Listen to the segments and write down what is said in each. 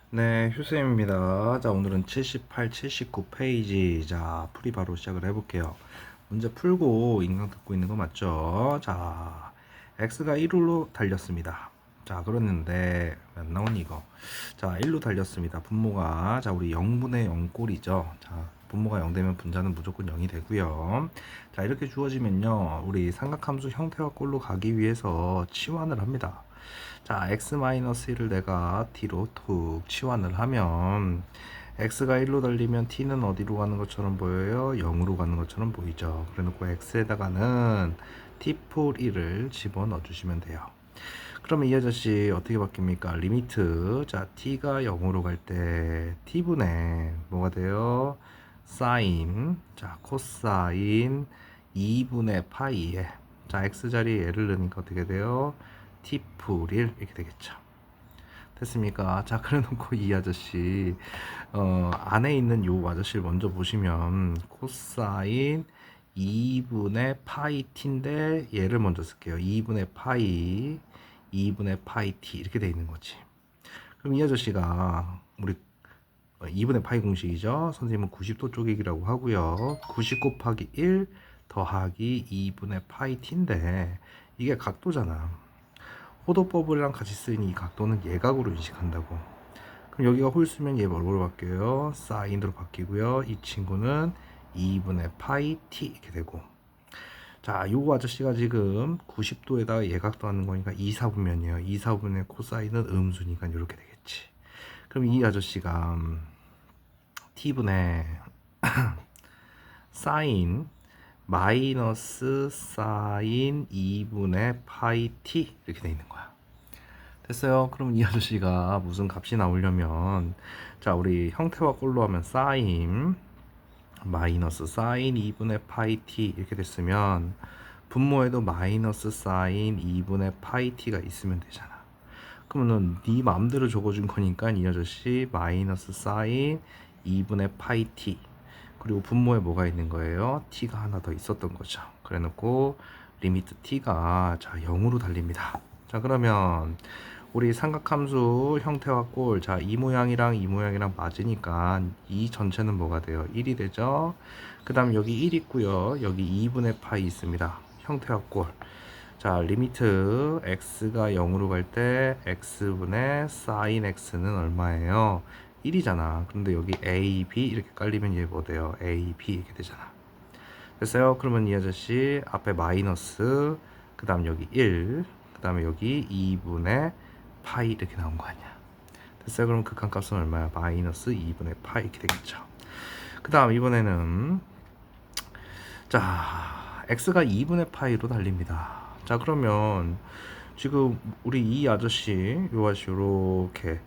네, 휴쌤입니다. 자, 오늘은 78, 79 페이지. 자, 풀이 바로 시작을 해볼게요. 문제 풀고 인강 듣고 있는 거 맞죠? 자, x가 1로 달렸습니다. 자, 그랬는데, 몇 나오니 이거? 자, 1로 달렸습니다. 분모가, 자, 우리 0분의 0 꼴이죠. 자, 분모가 0 되면 분자는 무조건 0이 되고요. 자, 이렇게 주어지면요, 우리 삼각함수 형태와 꼴로 가기 위해서 치환을 합니다. 자, x-1을 내가 t로 툭 치환을 하면 x가 1로 달리면 t는 어디로 가는 것처럼 보여요? 0으로 가는 것처럼 보이죠. 그래 놓고 x에다가는 t폴 1을 집어넣어 주시면 돼요. 그러면 이 아저씨 어떻게 바뀝니까? 리미트, 자, t가 0으로 갈 때 t분의 뭐가 돼요? 사인, 자, 코사인 2분의 파이에, 자, x 자리에 얘를 넣으니까 어떻게 돼요? t풀 1 이렇게 되겠죠. 됐습니까? 자, 그래 놓고 이 아저씨 안에 있는 요 아저씨를 먼저 보시면 코사인 2분의 파이 t인데 얘를 먼저 쓸게요. 2분의 파이 t 이렇게 돼 있는 거지. 그럼 이 아저씨가 우리 2분의 파이 공식이죠. 선생님은 90도 쪼개기라고 하고요. 90 곱하기 1 더하기 2분의 파이 t인데 이게 각도잖아. 호도법이랑 같이 쓰이는 이 각도는 예각으로 인식한다고. 그럼 여기가 홀수면 얘 뭐로 바뀌어요? 사인으로 바뀌고요. 이 친구는 2분의 파이 t 이렇게 되고. 자, 요거 아저씨가 지금 90도에다가 예각도 하는 거니까 2사분면이에요. 2사분의 코사인은 음수니까 이렇게 되겠지. 그럼 이 아저씨가 t분의 사인 마이너스 사인 2분의 파이 t 이렇게 돼 있는 거야. 됐어요. 그럼 이 아저씨가 무슨 값이 나오려면, 자, 우리 형태와 꼴로 하면 사인 마이너스 사인 2분의 파이 t 이렇게 됐으면 분모에도 마이너스 사인 2분의 파이 t가 있으면 되잖아. 그러면은 네 마음대로 적어준 거니까 이 아저씨 마이너스 사인 2분의 파이 t, 그리고 분모에 뭐가 있는 거예요? t가 하나 더 있었던 거죠. 그래 놓고 리미트 t가 자 0으로 달립니다. 자, 그러면 우리 삼각함수 형태와 꼴, 자, 이 모양이랑 이 모양이랑 맞으니까 이 전체는 뭐가 돼요? 1이 되죠. 그 다음 여기 1 있고요. 여기 2분의 파이 있습니다. 형태와 꼴. 자, 리미트 x가 0으로 갈 때 x분의 sin x는 얼마예요? 1이잖아. 그런데 여기 a, b 이렇게 깔리면 얘 뭐 돼요? a, b 이렇게 되잖아. 됐어요? 그러면 이 아저씨 앞에 마이너스, 그 다음 여기 1, 그 다음에 여기 2분의 파이 이렇게 나온 거 아니야. 됐어요? 그럼 극한값은 얼마야? 마이너스 2분의 파이 이렇게 되겠죠. 그 다음 이번에는 자, x가 2분의 파이로 달립니다. 자, 그러면 지금 우리 이 아저씨 요 아저씨 요렇게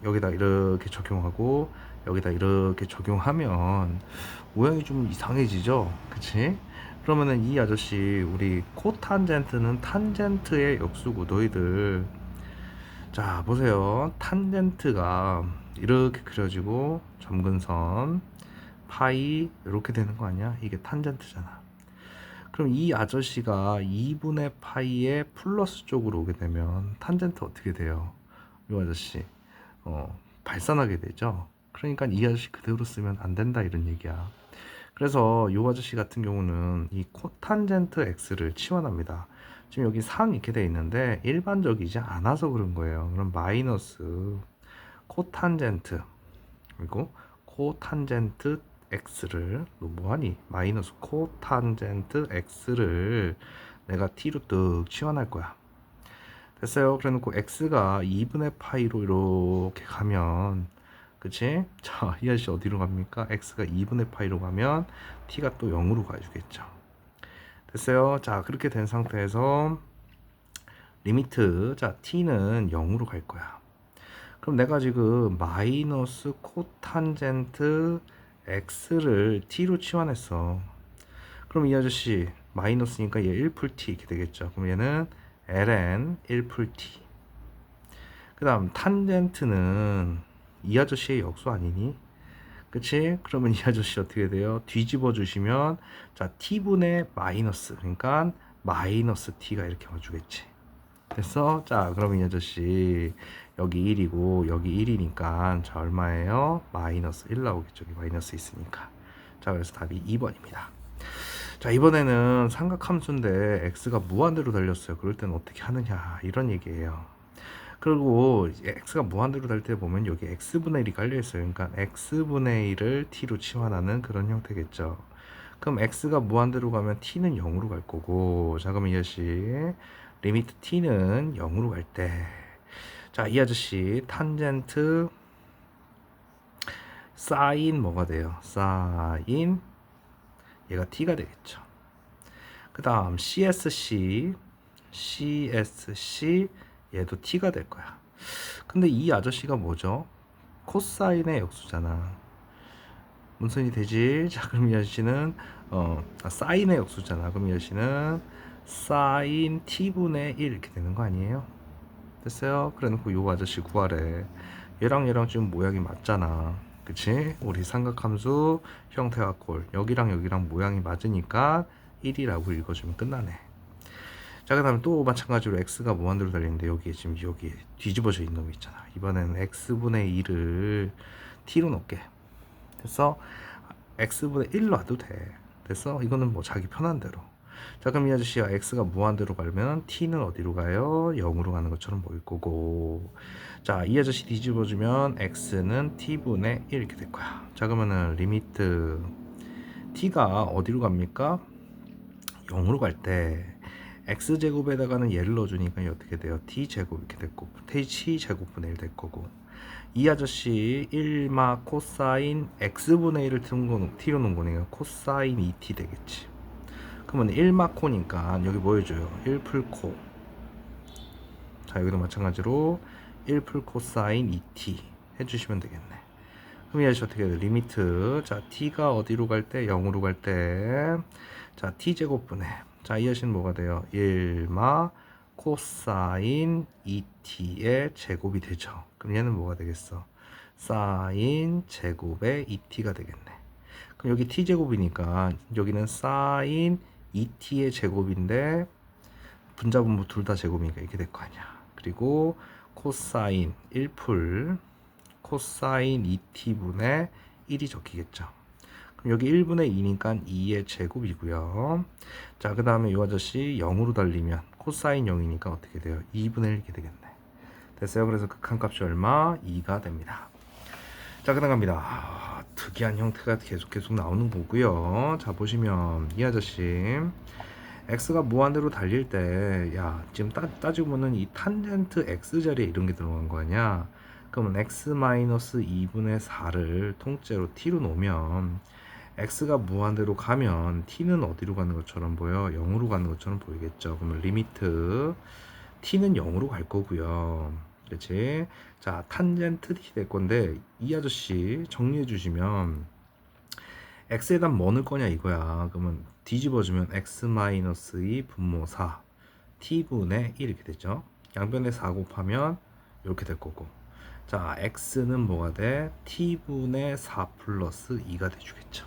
여기다 이렇게 적용하고 여기다 이렇게 적용하면 모양이 좀 이상해지죠, 그치? 그러면은 이 아저씨 우리 코탄젠트는 탄젠트의 역수고, 너희들 자 보세요. 탄젠트가 이렇게 그려지고 점근선 파이 이렇게 되는 거 아니야? 이게 탄젠트잖아. 그럼 이 아저씨가 2분의 파이의 플러스 쪽으로 오게 되면 탄젠트 어떻게 돼요? 이 아저씨 발산하게 되죠. 그러니까 이 아저씨 그대로 쓰면 안 된다 이런 얘기야. 그래서 이 아저씨 같은 경우는 이 코탄젠트 x를 치환합니다. 지금 여기 상 이렇게 돼 있는데 일반적이지 않아서 그런 거예요. 그럼 마이너스 코탄젠트, 그리고 코탄젠트 x를 너 뭐하니? 마이너스 코탄젠트 x를 내가 t로 뜩 치환할 거야. 됐어요. 그래 놓고 x가 2분의 파이로 이렇게 가면, 그치? 자, 이 아저씨 어디로 갑니까? x가 2분의 파이로 가면 t가 또 0으로 가주겠죠. 됐어요. 자, 그렇게 된 상태에서 리미트, 자, t는 0으로 갈 거야. 그럼 내가 지금 마이너스 코탄젠트 x를 t로 치환했어. 그럼 이 아저씨 마이너스니까 얘 1풀 t 이렇게 되겠죠. 그럼 얘는 ln 1풀 t. 그 다음 탄젠트는 이 아저씨의 역수 아니니? 그치? 그러면 이 아저씨 어떻게 돼요? 뒤집어 주시면 자 t분의 마이너스, 그러니까 마이너스 t가 이렇게 와주겠지. 됐어? 자, 그럼 이 아저씨 여기 1이고 여기 1이니까 자 얼마예요? 마이너스 1 나오겠죠. 여기 마이너스 있으니까. 자, 그래서 답이 2번입니다. 자, 이번에는 삼각함수인데 x가 무한대로 달렸어요. 그럴 때는 어떻게 하느냐 이런 얘기예요. 그리고 이제 x가 무한대로 달 때 보면 여기 x분의 1이 깔려 있어요. 그러니까 x분의 1을 t로 치환하는 그런 형태겠죠. 그럼 x가 무한대로 가면 t는 0으로 갈 거고, 자 그럼 이 아저씨 리미트 t는 0으로 갈 때, 자 이 아저씨 탄젠트 사인 뭐가 돼요? 사인 얘가 t가 되겠죠. 그 다음 CSC 얘도 t가 될 거야. 근데 이 아저씨가 뭐죠? 코사인의 역수잖아. 무슨이 되지? 자 그럼 이 아저씨는 사인의 역수잖아. 그럼 이 아저씨는 사인 t분의 1 이렇게 되는 거 아니에요? 됐어요? 그래놓고 요 아저씨 구하래. 얘랑 지금 모양이 맞잖아. 그치? 우리 삼각함수 형태와 꼴 여기랑 모양이 맞으니까 1이라고 읽어주면 끝나네. 자 그 다음에 또 마찬가지로 x가 무한대로 달리는데 여기에 지금 여기에 뒤집어져 있는 놈이 있잖아. 이번에는 x분의 1을 t로 넣게. 됐어? x분의 1 놔도 돼. 됐어? 이거는 뭐 자기 편한 대로. 자 그럼 이 아저씨가 x가 무한대로 가면 t는 어디로 가요? 0으로 가는 것처럼 보일 거고, 자 이 아저씨 뒤집어주면 x는 t분의 1 이렇게 될 거야. 자 그러면은 리미트 t가 어디로 갑니까? 0으로 갈 때 x제곱에다가는 얘를 넣어주니까 어떻게 돼요? t제곱 이렇게 될 거고, t제곱분의 1 될 거고, 이 아저씨 1마 코사인 x분의 1을 t로 놓은 거니까 코사인 2t 되겠지. 그러면 1마 코니까 여기 뭐 해줘요? 1풀코. 자 여기도 마찬가지로 1풀 코사인 2t 해주시면 되겠네. 그럼 이 아저씨 어떻게 해야 돼? 리미트 자 t가 어디로 갈 때? 0으로 갈 때 자 t제곱분의 자이 아저씨는 뭐가 돼요? 1마 코사인 2t의 제곱이 되죠. 그럼 얘는 뭐가 되겠어? 사인 제곱의 2t가 되겠네. 그럼 여기 t제곱이니까 여기는 사인 2t의 제곱인데 분자분모 둘 다 제곱이니까 이렇게 될 거 아니야. 그리고 코사인 1풀 코사인 2t분의 1이 적히겠죠. 그럼 여기 1분의 2니까 2의 제곱이고요. 자, 그 다음에 이 아저씨 0으로 달리면 코사인 0이니까 어떻게 돼요? 2분의 1 이렇게 되겠네. 됐어요? 그래서 극한값이 얼마? 2가 됩니다. 자, 그다음 갑니다. 특이한 형태가 계속 나오는 거고요. 자, 보시면 이 아저씨 x가 무한대로 달릴 때, 야, 지금 따지고 보면 이 탄젠트 x 자리에 이런 게 들어간 거 아니야? 그러면 x-2분의 4를 통째로 t로 놓으면 x가 무한대로 가면 t는 어디로 가는 것처럼 보여? 0으로 가는 것처럼 보이겠죠. 그러면 리미트 t는 0으로 갈 거고요. 그렇지? 자, 탄젠트 t 될 건데 이 아저씨 정리해 주시면 x에다 뭐 넣을 거냐 이거야. 그러면 뒤집어주면 x-2 분모 4 t분의 1 이렇게 되죠. 양변에 4 곱하면 이렇게 될 거고, 자 x는 뭐가 돼? t분의 4 플러스 2가 돼주겠죠.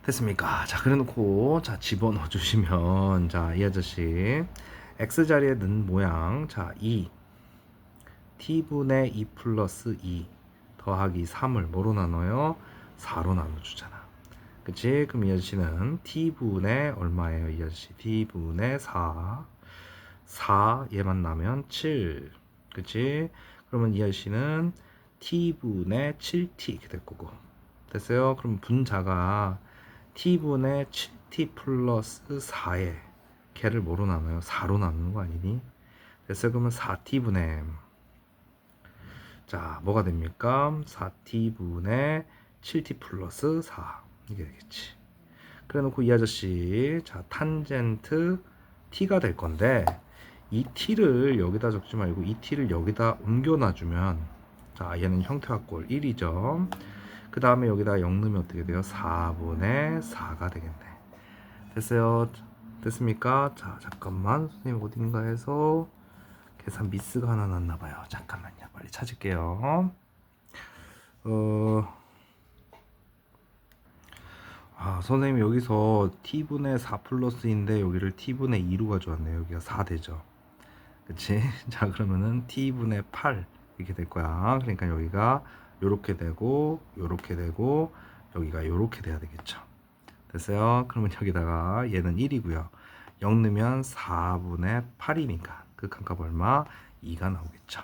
됐습니까? 자 그래놓고 자 집어넣어 주시면 자 이 아저씨 x 자리에 넣은 모양 자 2 t분의 2 플러스 2 더하기 3을 뭐로 나눠요? 4로 나눠주잖아. 그치? 그럼 이 아저씨는 t분의 얼마예요? 이 아저씨 t분의 4 얘만 나면 7. 그치? 그러면 이 아저씨는 t분의 7t 이렇게 될 거고. 됐어요? 그럼 분자가 t분의 7t 플러스 4에 걔를 뭐로 나눠요? 4로 나누는 거 아니니? 됐어요? 그러면 4t분의 자 뭐가 됩니까? 4t분의 7t 플러스 4 이게 되겠지. 그래 놓고 이 아저씨 자 탄젠트 t가 될 건데 이 t를 여기다 적지 말고 이 t를 여기다 옮겨 놔주면 자 얘는 형태와 꼴 1이죠. 그 다음에 여기다 0 넣으면 어떻게 돼요? 4분의 4가 되겠네. 됐어요? 됐습니까? 자 잠깐만 선생님 어딘가에서 계산 미스가 하나 났나봐요. 잠깐만요. 빨리 찾을게요. 선생님 여기서 t분의 4 플러스인데 여기를 t분의 2로 가져왔네요. 여기가 4 되죠. 그치? 자, 그러면은 t분의 8 이렇게 될 거야. 그러니까 여기가 요렇게 되고 요렇게 되고 여기가 요렇게 돼야 되겠죠. 됐어요? 그러면 여기다가 얘는 1이고요. 0 넣으면 4분의 8이니까 극한값 얼마? 2가 나오겠죠.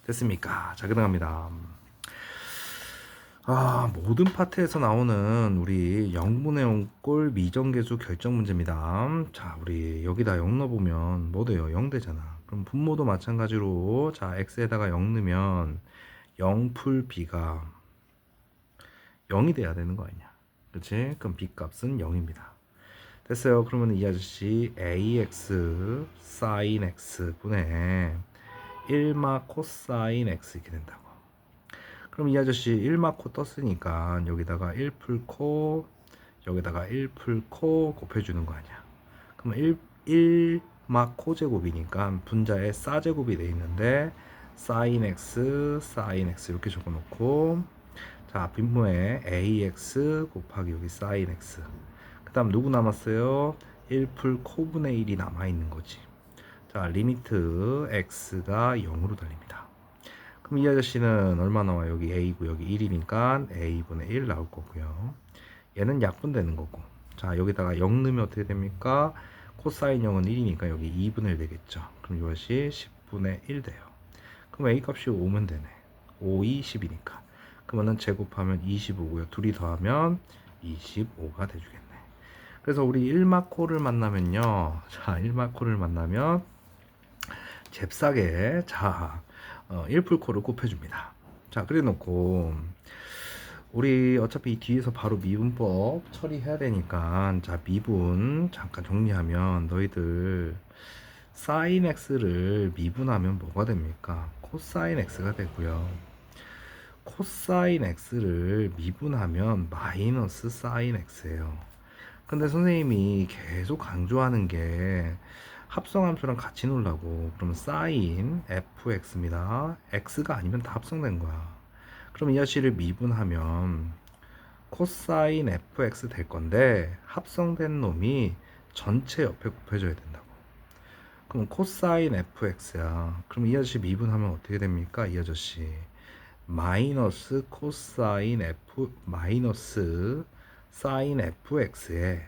됐습니까? 자, 그다음입니다. 모든 파트에서 나오는 우리 0분의 0꼴 미정계수 결정 문제입니다. 자, 우리 여기다 0 넣어보면 뭐 돼요? 0 되잖아. 그럼 분모도 마찬가지로 자, x에다가 0 넣으면 0 풀 b가 0이 돼야 되는 거 아니냐? 그치? 그럼 b 값은 0입니다. 됐어요. 그러면 이 아저씨 ax sin x 분의 1마 코사인 x 이렇게 된다고. 그럼 이 아저씨 1마코 떴으니까 여기다가 1 풀코 여기다가 1 풀코 곱해주는 거 아니야. 그럼 1마코 제곱이니까 분자에 싸제곱이 돼 있는데 sin x 이렇게 적어놓고 자, 빈모에 ax 곱하기 여기 sin x 그 다음 누구 남았어요? 1 풀코분의 1이 남아있는 거지. 자, 리미트 x가 0으로 달립니다. 그럼 이 아저씨는 얼마 나와요? 여기 a고 여기 1이니까 a분의 1 나올 거고요. 얘는 약분되는 거고. 자, 여기다가 0 넣으면 어떻게 됩니까? 코사인 0은 1이니까 여기 2분의 1 되겠죠. 그럼 이것이 10분의 1 돼요. 그럼 a 값이 5면 되네. 5, 2, 10이니까. 그러면은 제곱하면 25고요. 둘이 더하면 25가 돼주겠네. 그래서 우리 1마코를 만나면요. 자, 1마코를 만나면 잽싸게 자 1풀코를 곱해줍니다. 자, 그래 놓고 우리 어차피 뒤에서 바로 미분법 처리해야 되니까 자, 미분 잠깐 정리하면 너희들 sin x를 미분하면 뭐가 됩니까? 코사인 x가 되고요. 코사인 x를 미분하면 마이너스 sin x예요. 근데 선생님이 계속 강조하는 게 합성함수랑 같이 놓으려고. 그러면 sin fx입니다. x가 아니면 다 합성된 거야. 그럼 이 아씨를 미분하면 코사인 fx 될 건데 합성된 놈이 전체 옆에 곱해줘야 된다고. 그럼 코사인 fx야. 그럼 이 아저씨 미분하면 어떻게 됩니까? 이 아저씨 마이너스 코사인 f 마이너스 사인 fx에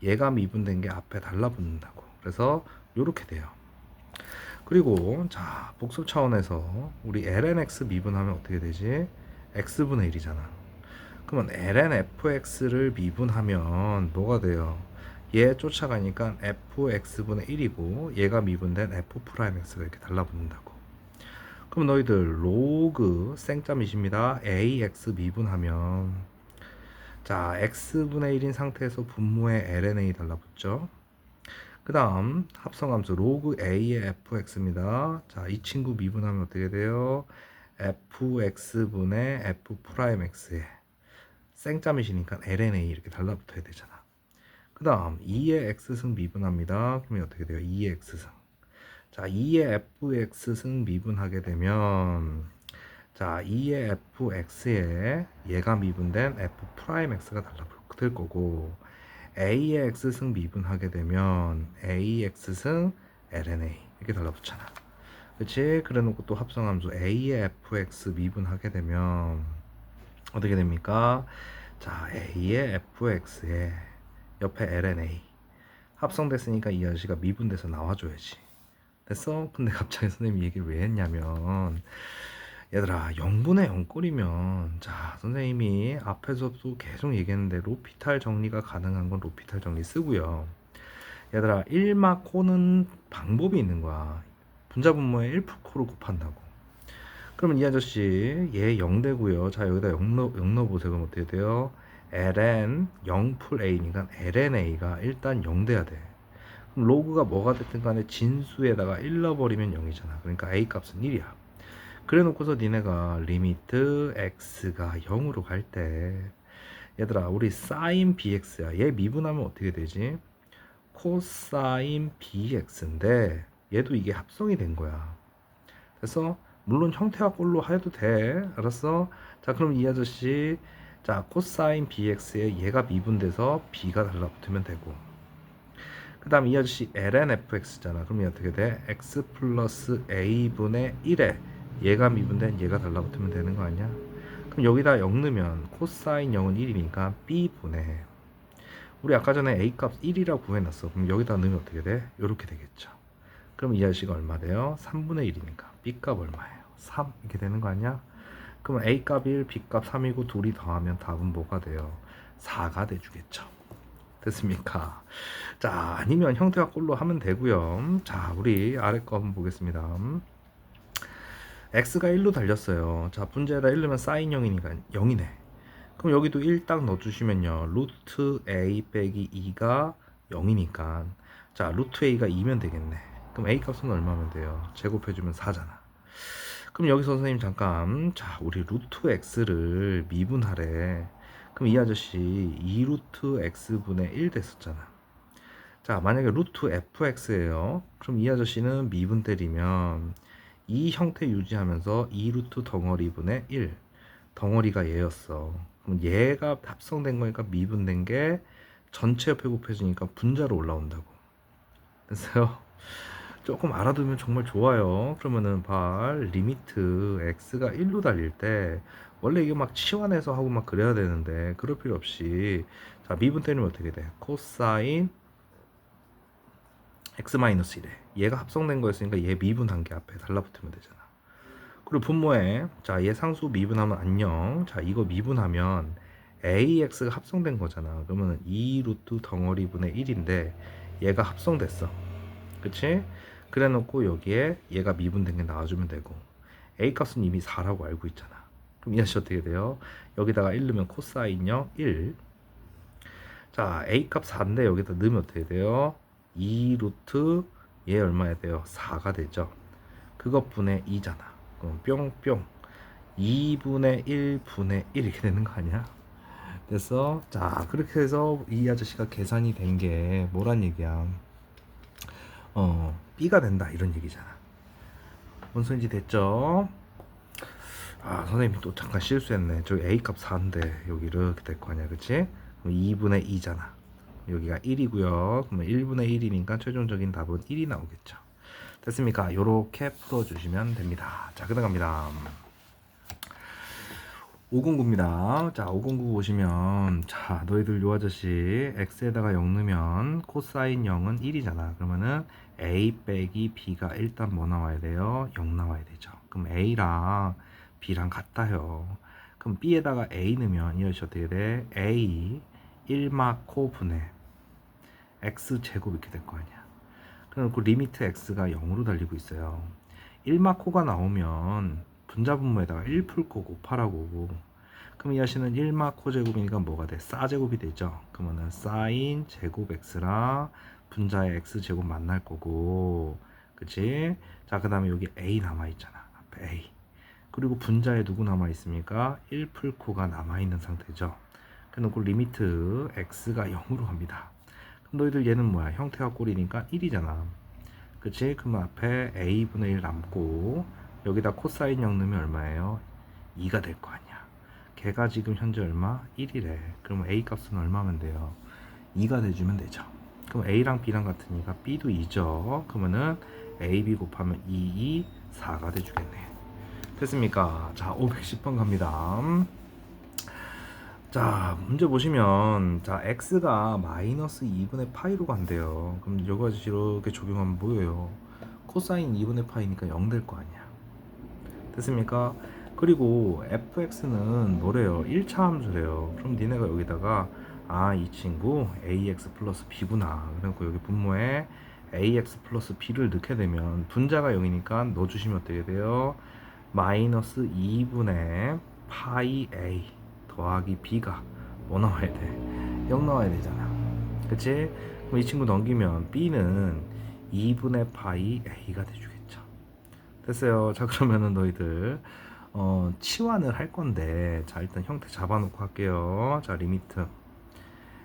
얘가 미분된 게 앞에 달라붙는다고. 그래서 이렇게 돼요. 그리고 자, 복습 차원에서 우리 lnx 미분하면 어떻게 되지? x분의 1이잖아. 그러면 lnfx를 미분하면 뭐가 돼요? 얘 쫓아가니까 fx분의 1이고 얘가 미분된 f'x가 이렇게 달라붙는다고. 그럼 너희들 로그 생짜mit입니다. ax 미분하면 자, x분의 1인 상태에서 분모에 lna 달라붙죠. 그 다음 합성함수 로그 a의 fx입니다. 자, 이 친구 미분하면 어떻게 돼요? fx분의 f'x에 생짜mit이니까 lna 이렇게 달라붙어야 되잖아. 그 다음 2의 x승 미분합니다. 그러면 어떻게 돼요? 2의 x승. 자, 2의 fx승 미분하게 되면 자, 2의 fx에 얘가 미분된 f'x가 달라붙을 거고 a의 x승 미분하게 되면 ax승 lna 이렇게 달라붙잖아. 그치? 그래 놓고 또 합성함수 a의 fx 미분하게 되면 어떻게 됩니까? 자, a의 fx에 옆에 lna 합성됐으니까 이 아저씨가 미분돼서 나와줘야지. 됐어? 근데 갑자기 선생님이 얘기를 왜 했냐면 얘들아 0분의 0꼴이면 자, 선생님이 앞에서도 계속 얘기했는데 로피탈 정리가 가능한 건 로피탈 정리 쓰고요. 얘들아 1마코는 방법이 있는 거야. 분자 분모에 1풀코를 곱한다고. 그러면 이 아저씨 얘 0 되고요. 자, 여기다 0 넣어보세요. 그럼 어떻게 돼요? ln 0풀 a니까 lna가 일단 0 돼야 돼. 그럼 로그가 뭐가 됐든 간에 진수에다가 1 넣어버리면 0이잖아. 그러니까 a 값은 1이야. 그래 놓고서 니네가 리미트 x가 0으로 갈 때 얘들아 우리 sin bx야. 얘 미분하면 어떻게 되지? 코사인 bx인데 얘도 이게 합성이 된 거야. 그래서 물론 형태와 꼴로 해도 돼. 알았어? 자, 그럼 이 아저씨 자, 코사인 bx에 얘가 미분돼서 b가 달라붙으면 되고 그 다음 이 아저씨 ln fx잖아. 그럼 이게 어떻게 돼? x 플러스 a분의 1에 얘가 미분된 얘가 달라붙으면 되는 거 아니야? 그럼 여기다 0 넣으면 코사인 0은 1이니까 b분의, 우리 아까 전에 a 값 1이라고 구해놨어. 그럼 여기다 넣으면 어떻게 돼? 이렇게 되겠죠. 그럼 이 아저씨가 얼마 돼요? 3분의 1이니까 b 값 얼마예요? 3 이렇게 되는 거 아니야? 그럼 a 값 1, b 값 3이고 둘이 더하면 답은 뭐가 돼요? 4가 돼주겠죠. 됐습니까? 자, 아니면 형태와 꼴로 하면 되고요. 자, 우리 아래 거 한번 보겠습니다. x가 1로 달렸어요. 자, 분자에다 1 넣으면 사인 0이니까 0이네. 그럼 여기도 1 딱 넣어주시면요, 루트 a 빼기 2가 0이니까, 자, 루트 a가 2면 되겠네. 그럼 a 값은 얼마면 돼요? 제곱해주면 4잖아. 그럼 여기서 선생님 잠깐, 자, 우리 루트 x를 미분하래. 그럼 이 아저씨 2루트 x분의 1 됐었잖아. 자, 만약에 루트 fx예요. 그럼 이 아저씨는 미분 때리면 이 형태 유지하면서 2루트 덩어리분의 1, 덩어리가 얘였어. 그럼 얘가 합성된 거니까 미분된 게 전체 옆에 곱해지니까 분자로 올라온다고. 됐어요? 조금 알아두면 정말 좋아요. 그러면은 리미트 x가 1로 달릴 때 원래 이게 막 치환해서 하고 막 그래야 되는데 그럴 필요 없이, 자, 미분 때리면 어떻게 돼? 코사인 x-1이래. 얘가 합성된 거였으니까 얘 미분한 게 앞에 달라붙으면 되잖아. 그리고 분모에, 자, 얘 상수 미분하면 안녕. 자, 이거 미분하면 ax가 합성된 거잖아. 그러면 2루트 덩어리분의 1인데 얘가 합성됐어. 그치? 그래 놓고 여기에 얘가 미분된 게 나와주면 되고, a 값은 이미 4라고 알고 있잖아. 그럼 이 아저씨 어떻게 돼요? 여기다가 1 넣으면 코사인 0 1. 자, a 값 4인데 여기다 넣으면 어떻게 돼요? 2 루트 얘 얼마야 돼요? 4가 되죠. 그것 분의 2잖아. 그럼 뿅뿅 2분의 1분의 1 이렇게 되는 거 아니야? 됐어? 자, 그렇게 해서 이 아저씨가 계산이 된 게 뭐란 얘기야? B가 된다 이런 얘기잖아. 뭔 소린지 됐죠? 아, 선생님이 또 잠깐 실수했네. 저기 A 값 4인데 여기 이렇게 될 거 아니야, 그치? 그럼 2분의 2잖아. 여기가 1이고요. 그러면 1분의 1이니까 최종적인 답은 1이 나오겠죠. 됐습니까? 요렇게 풀어주시면 됩니다. 자, 그다갑니다. 509입니다. 자, 509 보시면, 자, 너희들 요 아저씨 x에다가 0 넣으면 코사인 0은 1이잖아. 그러면은 a 빼기 b가 일단 뭐 나와야 돼요? 0 나와야 되죠. 그럼 a랑 b랑 같아요. 그럼 b에다가 a 넣으면 이것이 어떻게 돼? a 1마코 분의 x 제곱 이렇게 될 거 아니야. 그럼 그 리미트 x가 0으로 달리고 있어요. 1마코가 나오면 분자분모에다가 1 풀고 곱하라고. 그럼 이 아씨는 1마 코제곱이니까 뭐가 돼? 싸제곱이 되죠. 그러면은 사인 제곱 x랑 분자의 x제곱 만날 거고, 그치? 자, 그 다음에 여기 a 남아있잖아. 앞에 a. 그리고 분자에 누구 남아있습니까? 1 풀코가 남아있는 상태죠. 그래놓고 리미트 x가 0으로 갑니다. 그럼 너희들 얘는 뭐야? 형태가 꼴이니까 1이잖아. 그치? 그럼 앞에 a분의 1 남고 여기다 코사인 0 넣으면 얼마예요? 2가 될 거 아니야. 걔가 지금 현재 얼마? 1이래. 그럼 a 값은 얼마면 돼요? 2가 돼주면 되죠. 그럼 a랑 b랑 같으니까 b도 2죠. 그러면은 a, b 곱하면 2, 4가 돼주겠네. 됐습니까? 자, 510번 갑니다. 자, 문제 보시면, 자, x가 마이너스 2분의 파이로 간대요. 그럼 여기까지 이렇게 적용하면 뭐예요? 코사인 2분의 파이니까 0 될 거 아니야. 됐습니까? 그리고 fx는 뭐래요? 1차 함수래요. 그럼 니네가 여기다가 이 친구 ax 플러스 b구나. 그리고 여기 분모에 ax 플러스 b를 넣게 되면 분자가 0이니까 넣어주시면 어떻게 돼요? 마이너스 2분의 파이 a 더하기 b가 뭐 나와야 돼? 0 나와야 되잖아. 그치? 그럼 이 친구 넘기면 b는 2분의 파이 a가 돼주겠죠. 됐어요. 자, 그러면은 너희들 치환을 할 건데, 자, 일단 형태 잡아놓고 할게요. 자, 리미트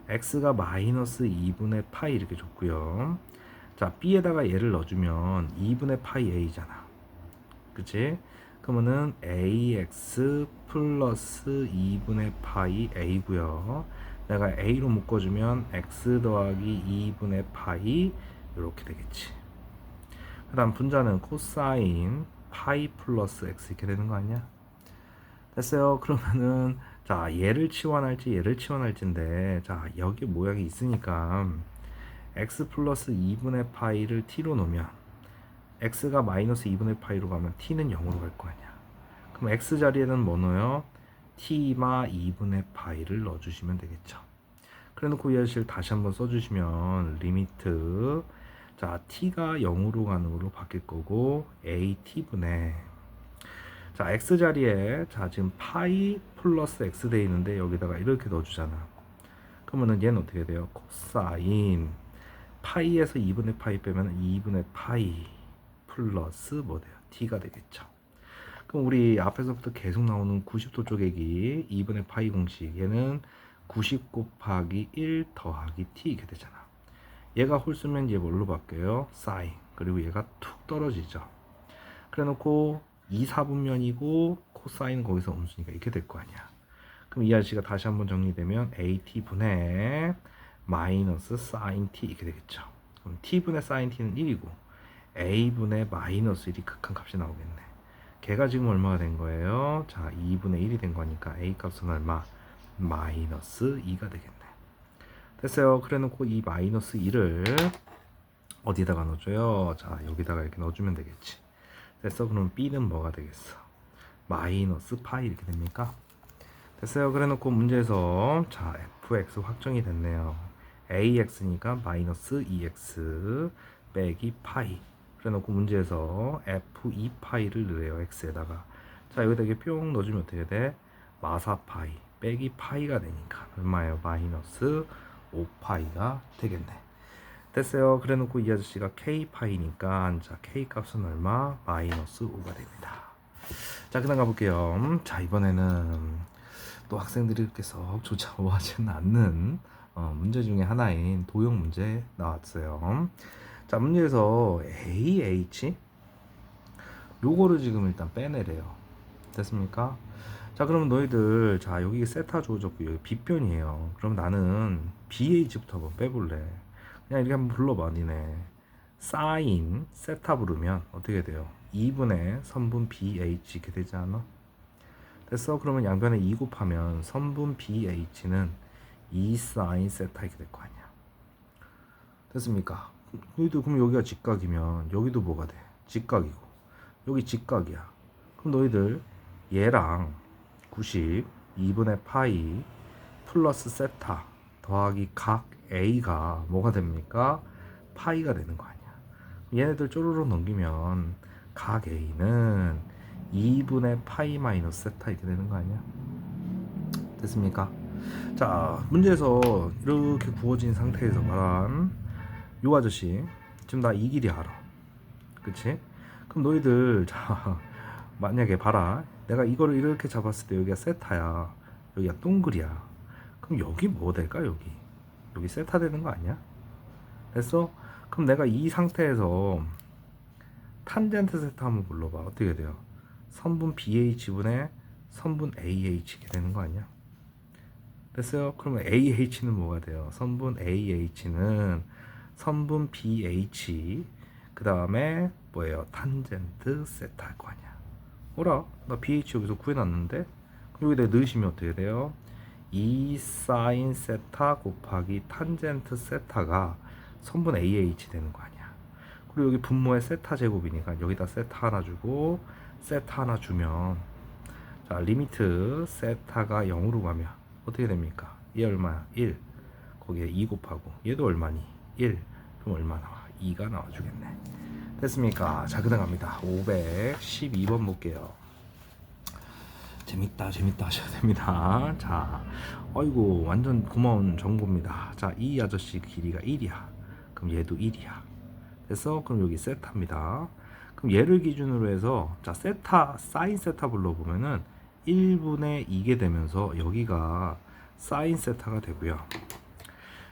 x가 마이너스 2분의 파이 이렇게 줬고요. 자, b에다가 얘를 넣어주면 2분의 파이 a잖아. 그치? 그러면은 ax 플러스 2분의 파이 a고요. 내가 a로 묶어주면 x 더하기 2분의 파이 이렇게 되겠지. 그 다음 분자는 코사인 파이 플러스 x 이렇게 되는 거 아니야? 됐어요. 그러면은 자 얘를 치환할지 얘를 치환할지인데, 자 여기 모양이 있으니까 x 플러스 2분의 파이를 t로 놓으면 x가 마이너스 2분의 파이로 가면 t는 0으로 갈 거 아니야. 그럼 x 자리에는 뭐 넣어요? t마 2분의 파이를 넣어주시면 되겠죠. 그래놓고 이 아저씨를 다시 한번 써주시면 리미트, 자 t가 0으로 가는 걸로 바뀔 거고 at분의, 자 x 자리에 자 지금 파이 플러스 x 돼 있는데 여기다가 이렇게 넣어주잖아. 그러면은 얘는 어떻게 돼요? 코사인 파이에서 2분의 파이 빼면 2분의 파이 플러스 뭐 돼요? t가 되겠죠. 그럼 우리 앞에서부터 계속 나오는 90도 쪼개기 2분의 파이 공식, 얘는 90 곱하기 1 더하기 t 이렇게 되잖아. 얘가 홀수면 얘 뭘로 바뀌어요? 사인. 그리고 얘가 툭 떨어지죠. 그래 놓고 2, 4분면이고 코사인 거기서 음수니까 이렇게 될 거 아니야. 그럼 이 아저씨가 다시 한번 정리되면 at분의 마이너스 사인 t 이렇게 되겠죠. 그럼 t분의 사인 t는 1이고 a분의 마이너스 1이 극한 값이 나오겠네. 걔가 지금 얼마가 된 거예요? 자 2분의 1이 된 거니까 a 값은 얼마? 마이너스 2가 되겠네. 됐어요. 그래 놓고 이 마이너스 2를 어디다가 넣어줘요? 자 여기다가 이렇게 넣어주면 되겠지. 됐어. 그럼 b는 뭐가 되겠어? 마이너스 파이 이렇게 됩니까? 됐어요. 그래 놓고 문제에서 자 fx 확정이 됐네요. ax니까 마이너스 2x 빼기 파이. 그래 놓고 문제에서 f2파이를 넣어요. x에다가. 자 여기다 이렇게 뿅 넣어주면 어떻게 돼? 마사파이 빼기 파이가 되니까 얼마예요? 마이너스 5파이가 되겠네. 됐어요. 그래 놓고 이 아저씨가 k파이니까 자 k 값은 얼마? 마이너스 5가 됩니다. 자 그다음 가볼게요. 자 이번에는 또 학생들이 이렇게 썩 좋아하지는 않는 문제 중에 하나인 도형 문제 나왔어요. 자 문제에서 AH 요거를 지금 일단 빼내래요. 됐습니까? 자 그러면 너희들 자 여기 세타 주어졌고 여기 B변이에요. 그럼 나는 BH부터 한번 빼볼래. 그냥 이렇게 한번 불러봐. 니네 사인 세타 부르면 어떻게 돼요? 2분의 선분 BH 이렇게 되지 않아? 됐어? 그러면 양변에 2 곱하면 선분 BH는 2 사인 세타 이렇게 될 거 아니야. 됐습니까? 너희들 그럼 여기가 직각이면 여기도 뭐가 돼? 직각이고 여기 직각이야. 그럼 너희들 얘랑 90 2분의 파이 플러스 세타 더하기 각 A가 뭐가 됩니까? 파이가 되는 거 아니야. 얘네들 쪼르륵 넘기면 각 A는 2분의 파이 마이너스 세타 이렇게 되는 거 아니야? 됐습니까? 자 문제에서 이렇게 구워진 상태에서 말한 요 아저씨 지금 나 이 길이 알아. 그치? 그럼 너희들 자 만약에 봐라, 내가 이거를 이렇게 잡았을 때 여기가 세타야, 여기가 동글이야. 그럼 여기 뭐 될까? 여기 세타 되는 거 아니야? 됐어? 그럼 내가 이 상태에서 탄젠트 세타 한번 불러봐. 어떻게 돼요? 선분 BH분의 선분 AH 이렇게 되는 거 아니야? 됐어요? 그러면 AH는 뭐가 돼요? 선분 AH는 선분 BH 그 다음에 뭐예요? 탄젠트 세타 할 거 아니야. 뭐라? 나 BH 여기서 구해놨는데 여기다 넣으시면 어떻게 돼요? 2 사인 세타 곱하기 탄젠트 세타가 선분 AH 되는 거 아니야. 그리고 여기 분모의 세타 제곱이니까 여기다 세타 하나 주고 세타 하나 주면 자 리미트 세타가 0으로 가면 어떻게 됩니까? 얘 얼마야? 1. 거기에 2 곱하고 얘도 얼마니? 1. 그럼 얼마 나와? 2가 나와주겠네. 됐습니까? 자 그다음 갑니다. 512번 볼게요. 재밌다 하셔야 됩니다. 자 어이구 완전 고마운 정보입니다. 자 이 아저씨 길이가 1이야. 그럼 얘도 1이야. 됐어? 그럼 여기 세타입니다. 그럼 얘를 기준으로 해서 자 세타 사인 세타 불러보면은 1분의 2게 되면서 여기가 사인 세타가 되고요.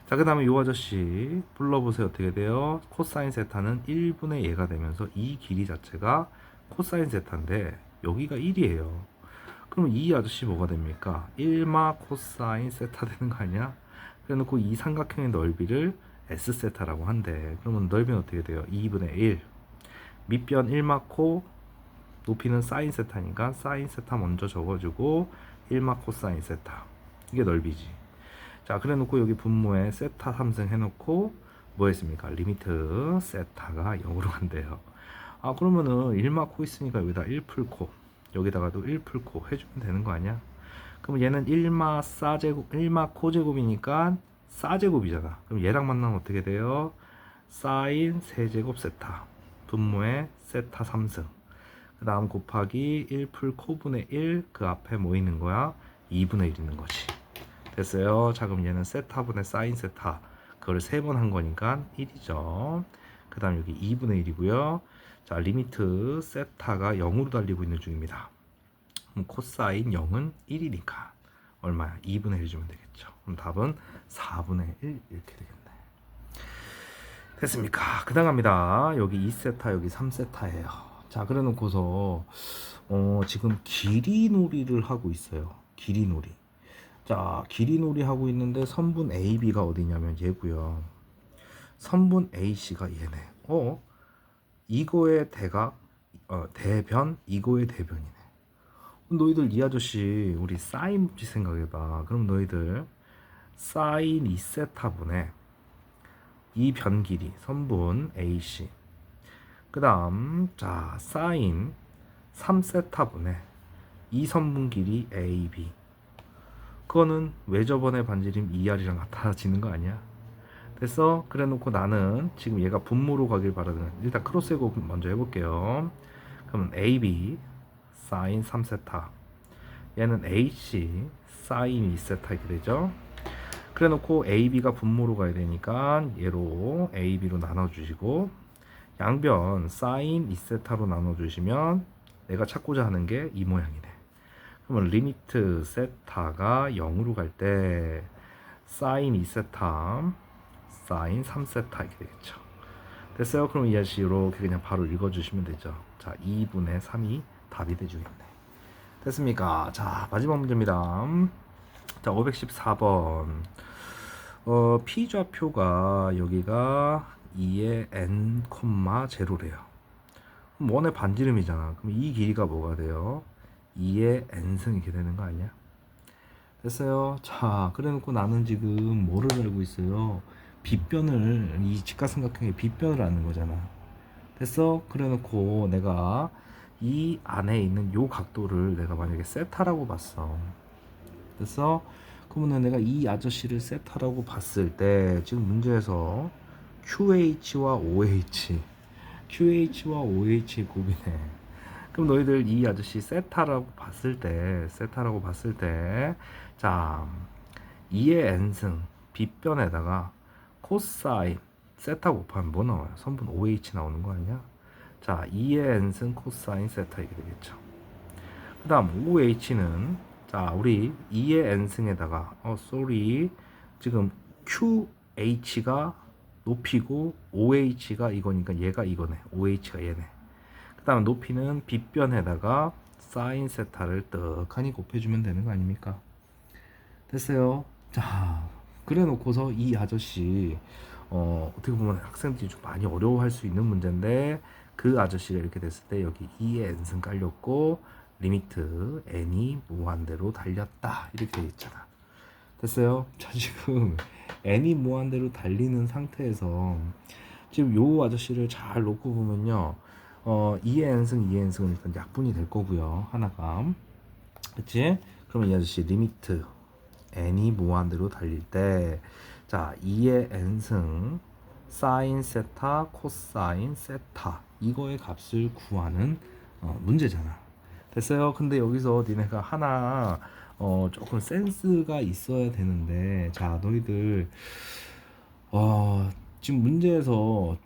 자 그 다음에 이 아저씨 불러보세요. 어떻게 돼요? 코사인 세타는 1분의 얘가 되면서 이 길이 자체가 코사인 세타인데 여기가 1이에요. 그럼 이 아저씨 뭐가 됩니까? 1마 코사인 세타 되는 거 아니야? 그래놓고 이 삼각형의 넓이를 S 세타라고 한대. 그러면 넓이는 어떻게 돼요? 2분의 1. 밑변 1 맞고 높이는 사인 세타니까 사인 세타 먼저 적어주고 1마 코사인 세타. 이게 넓이지. 자, 그래 놓고 여기 분모에 세타 3승 해놓고 뭐 했습니까? 리미트 세타가 0으로 간대요. 아, 그러면은 1마 코 있으니까 여기다 1 풀코, 여기다가도 1 풀코 해주면 되는 거 아니야? 그럼 얘는 1마 사제곱, 1마 코제곱이니까 사제곱이잖아. 그럼 얘랑 만나면 어떻게 돼요? 사인 세제곱 세타 분모에 세타 3승, 그 다음 곱하기 1 풀 코분의 1, 그 앞에 뭐 있는 거야? 2분의 1 있는 거지. 됐어요. 자, 그럼 얘는 세타분의 사인 세타, 그걸 3번 한 거니까 1이죠. 그 다음 여기 2분의 1이고요. 자, 리미트 세타가 0으로 달리고 있는 중입니다. 그럼 코사인 0은 1이니까 얼마야? 2분의 1 주면 되겠죠. 그럼 답은 4분의 1 이렇게 되겠네. 됐습니까? 그 다음 갑니다. 여기 2세타, 여기 3세타예요. 자, 그래 놓고서 지금 길이놀이를 하고 있어요. 길이놀이. 자, 길이놀이 하고 있는데 선분 AB가 어디냐면 얘고요. 선분 AC가 얘네. 이거의 대각, 대변, 이거의 대변이네. 너희들 이 아저씨 우리 사인 법칙 생각해봐. 그럼 너희들 사인 2세타분의 이 변 길이 선분 AC, 그 다음 자 사인 3세타분의 이 선분 길이 AB, 그거는 왜 저번에 반지름 2R이랑 같아지는 거 아니야? 됐어? 그래 놓고 나는 지금 얘가 분모로 가길 바라는, 일단 크로스 제곱 먼저 해볼게요. 그러면 AB 사인 3세타, 얘는 AC 사인 2세타 이렇게 되죠. 그래 놓고 AB가 분모로 가야 되니까 얘로 AB로 나눠주시고, 양변 사인 2세타로 나눠주시면 내가 찾고자 하는 게 이 모양이네. 그러면 리미트 세타가 0으로 갈 때 사인 2세타 사인 3세타 이렇게 되겠죠. 됐어요? 그럼 이 아저씨 이렇게 그냥 바로 읽어주시면 되죠. 자, 2분의 3이 답이 되주겠네. 됐습니까? 자, 마지막 문제입니다. 자, 514번. P좌표가 여기가 2의 n, 0래요. 그럼 원의 반지름이잖아. 그럼 이 길이가 뭐가 돼요? 2의 n승 이렇게 되는 거 아니야? 됐어요. 자, 그래 놓고 나는 지금 뭐를 알고 있어요? 빗변을, 이 직각삼각형의 빗변을 아는 거잖아. 됐어? 그래 놓고 내가 이 안에 있는 요 각도를 내가 만약에 세타라고 봤어. 됐어? 그러면 내가 이 아저씨를 세타라고 봤을 때 지금 문제에서 QH와 OH의 곱이네. 그럼 너희들 이 아저씨 세타라고 봤을 때, 자, 2의 n승 빗변에다가 코사인 세타 곱하면 뭐 나와요? 선분 OH 나오는 거 아니야? 자, 2의 n승 코사인 세타 이게 되겠죠. 그 다음 OH는 자, 우리 2의 n승에다가 지금 QH가 높이고 OH가 이거니까 얘가 이거네. OH가 얘네. 그 다음 높이는 빗변에다가 사인 세타를 떡하니 곱해주면 되는 거 아닙니까? 됐어요. 자, 그래 놓고서 이 아저씨 어떻게 보면 학생들이 좀 많이 어려워할 수 있는 문제인데, 그 아저씨가 이렇게 됐을 때 여기 2의 n승 깔렸고 리미트 n이 무한대로 달렸다 이렇게 되어 있잖아. 됐어요? 자, 지금 n이 무한대로 달리는 상태에서 지금 요 아저씨를 잘 놓고 보면요, 2의 n승 2의 n승은 일단 약분이 될 거고요, 하나가. 그치? 그러면 이 아저씨 리미트 n이 무한대로 달릴 때, 자, 2의 n승 사인 세타 코사인 세타 이거의 값을 구하는 문제잖아. 됐어요? 근데 여기서 니네가 하나 조금 센스가 있어야 되는데, 자, 너희들 지금 문제에서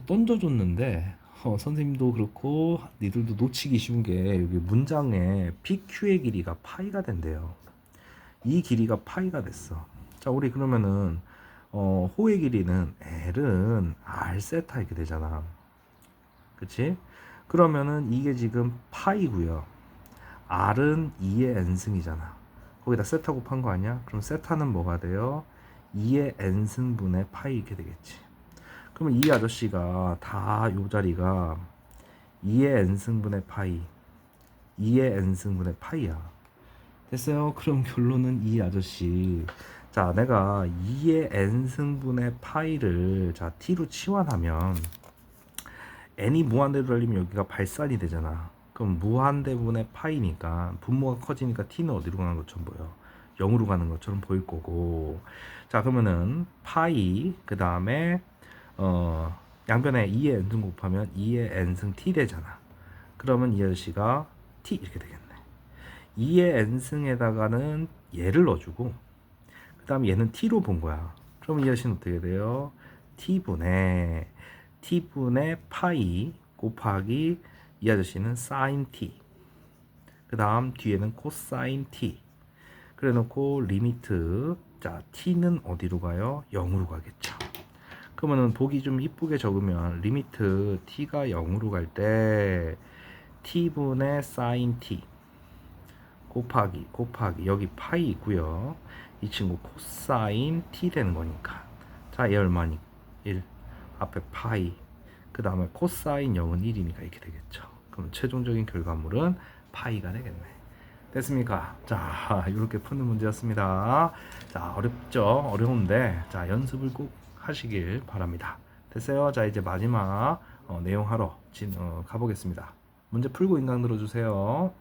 던져줬는데 선생님도 그렇고 니들도 놓치기 쉬운 게 여기 문장에 PQ의 길이가 파이가 된대요. 이 길이가 파이가 됐어. 자, 우리 그러면은 호의 길이는 L은 R 세타 이렇게 되잖아. 그치? 그러면은 이게 지금 파이고요. R은 2의 n승이잖아. 거기다 세타 곱한 거 아니야? 그럼 세타는 뭐가 돼요? 2의 n승분의 파이 이렇게 되겠지. 그러면 이 아저씨가 다 요 자리가 2의 n승분의 파이, 2의 n승분의 파이야. 됐어요? 그럼 결론은 이 아저씨, 자 내가 2의 n승분의 파이를 자 t로 치환하면 n이 무한대로 달리면 여기가 발산이 되잖아. 그럼 무한대분의 파이니까 분모가 커지니까 t는 어디로 가는 것처럼 보여? 0으로 가는 것처럼 보일 거고. 자 그러면은 파이 그 다음에 양변에 2의 n승 곱하면 2의 n승 t 되잖아. 그러면 이 아저씨가 t 이렇게 되겠네. 2의 n승에다가는 얘를 넣어주고 그 다음에 얘는 t로 본 거야. 그럼 이 아저씨는 어떻게 돼요? t분의 파이 곱하기 이 아저씨는 sin t, 그 다음 뒤에는 코사인 t 그래 놓고 리미트, 자 t는 어디로 가요? 0으로 가겠죠. 그러면은 보기 좀 이쁘게 적으면 리미트 t가 0으로 갈 때 t분의 sin t 곱하기 여기 파이 있고요. 이 친구 코사인 t 되는 거니까 자 얘 얼마니? 1 앞에 파이 그 다음에 코사인 0은 1이니까 이렇게 되겠죠. 그럼 최종적인 결과물은 파이가 되겠네. 됐습니까? 자 이렇게 푸는 문제였습니다. 자 어렵죠? 어려운데 자 연습을 꼭 하시길 바랍니다. 됐어요? 자 이제 마지막 내용 하러 가보겠습니다. 문제 풀고 인강 들어주세요.